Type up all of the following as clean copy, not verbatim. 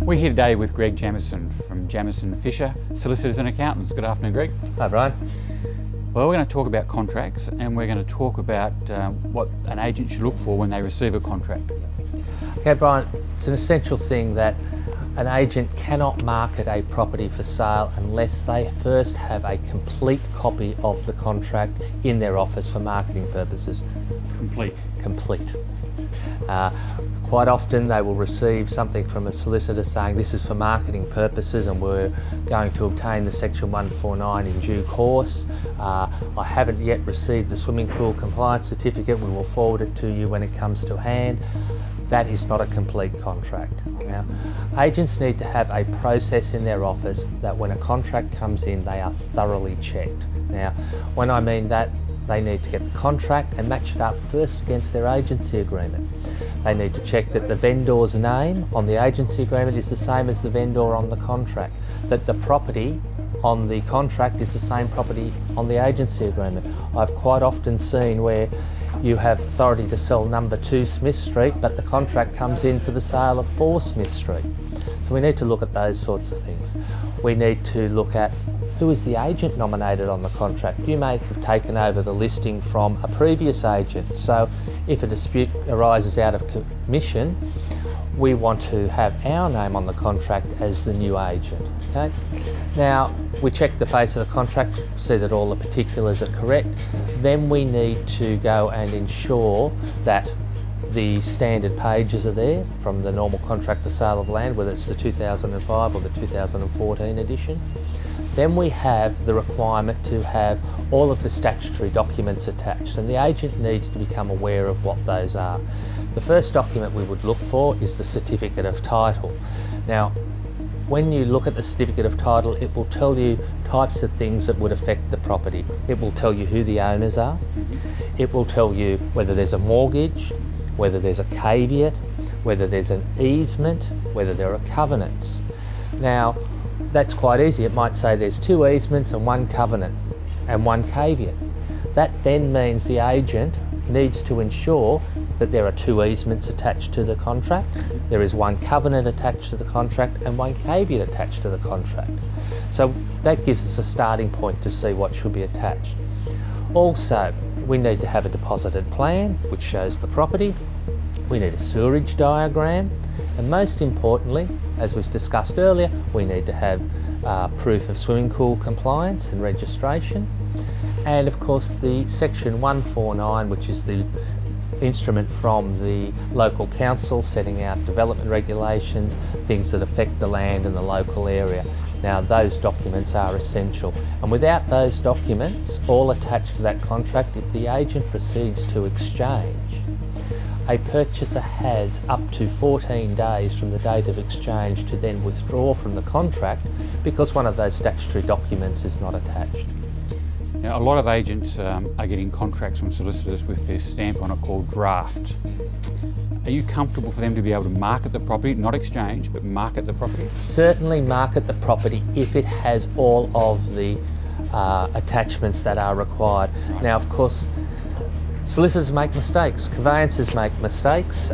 We're here today with Greg Jemmeson from Jemmeson Fisher, Solicitors and Accountants. Good afternoon, Greg. Hi, Brian. Well, we're going to talk about contracts, and we're going to talk about what an agent should look for when they receive a contract. Okay, Brian, it's an essential thing that an agent cannot market a property for sale unless they first have a complete copy of the contract in their office for marketing purposes. Complete. Quite often they will receive something from a solicitor saying this is for marketing purposes and we're going to obtain the Section 149 in due course. I haven't yet received the swimming pool compliance certificate, we will forward it to you when it comes to hand. That is not a complete contract. Now, agents need to have a process in their office that when a contract comes in, they are thoroughly checked. Now, when I mean that, they need to get the contract and match it up first against their agency agreement. They need to check that the vendor's name on the agency agreement is the same as the vendor on the contract, that the property on the contract is the same property on the agency agreement. I've quite often seen where you have authority to sell number 2 Smith Street, but the contract comes in for the sale of 4 Smith Street. So we need to look at those sorts of things. We need to look at who is the agent nominated on the contract. You may have taken over the listing from a previous agent, so if a dispute arises out of commission, we want to have our name on the contract as the new agent. Okay? Now, we check the face of the contract, see that all the particulars are correct. Then we need to go and ensure that the standard pages are there from the normal contract for sale of land, whether it's the 2005 or the 2014 edition. Then we have the requirement to have all of the statutory documents attached, and the agent needs to become aware of what those are. The first document we would look for is the certificate of title. Now, when you look at the certificate of title, it will tell you types of things that would affect the property. It will tell you who the owners are. It will tell you whether there's a mortgage, whether there's a caveat, whether there's an easement, whether there are covenants. Now, that's quite easy. It might say there's 2 easements and 1 covenant and 1 caveat. That then means the agent needs to ensure that there are 2 easements attached to the contract, there is 1 covenant attached to the contract and 1 caveat attached to the contract. So that gives us a starting point to see what should be attached. Also, we need to have a deposited plan which shows the property. We need a sewerage diagram, and most importantly, as was discussed earlier, we need to have proof of swimming pool compliance and registration, and of course the Section 149, which is the instrument from the local council setting out development regulations, things that affect the land and the local area. Now, those documents are essential, and without those documents all attached to that contract, if the agent proceeds to exchange, a purchaser has up to 14 days from the date of exchange to then withdraw from the contract because one of those statutory documents is not attached. Now, a lot of agents are getting contracts from solicitors with this stamp on it called draft. Are you comfortable for them to be able to market the property, not exchange, but market the property? Certainly market the property if it has all of the attachments that are required. Right. Now, of course, solicitors make mistakes, conveyancers make mistakes,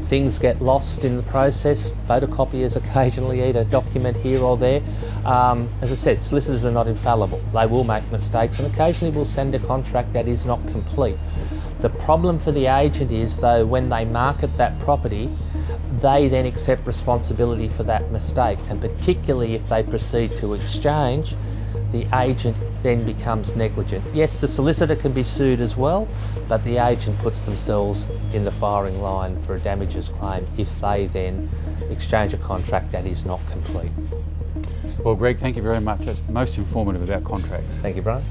things get lost in the process, photocopiers occasionally eat a document here or there. As I said, solicitors are not infallible. They will make mistakes and occasionally will send a contract that is not complete. The problem for the agent is, though, when they market that property, they then accept responsibility for that mistake, and particularly if they proceed to exchange, the agent then becomes negligent. Yes, the solicitor can be sued as well, but the agent puts themselves in the firing line for a damages claim if they then exchange a contract that is not complete. Well, Greg, thank you very much. That's most informative about contracts. Thank you, Brian.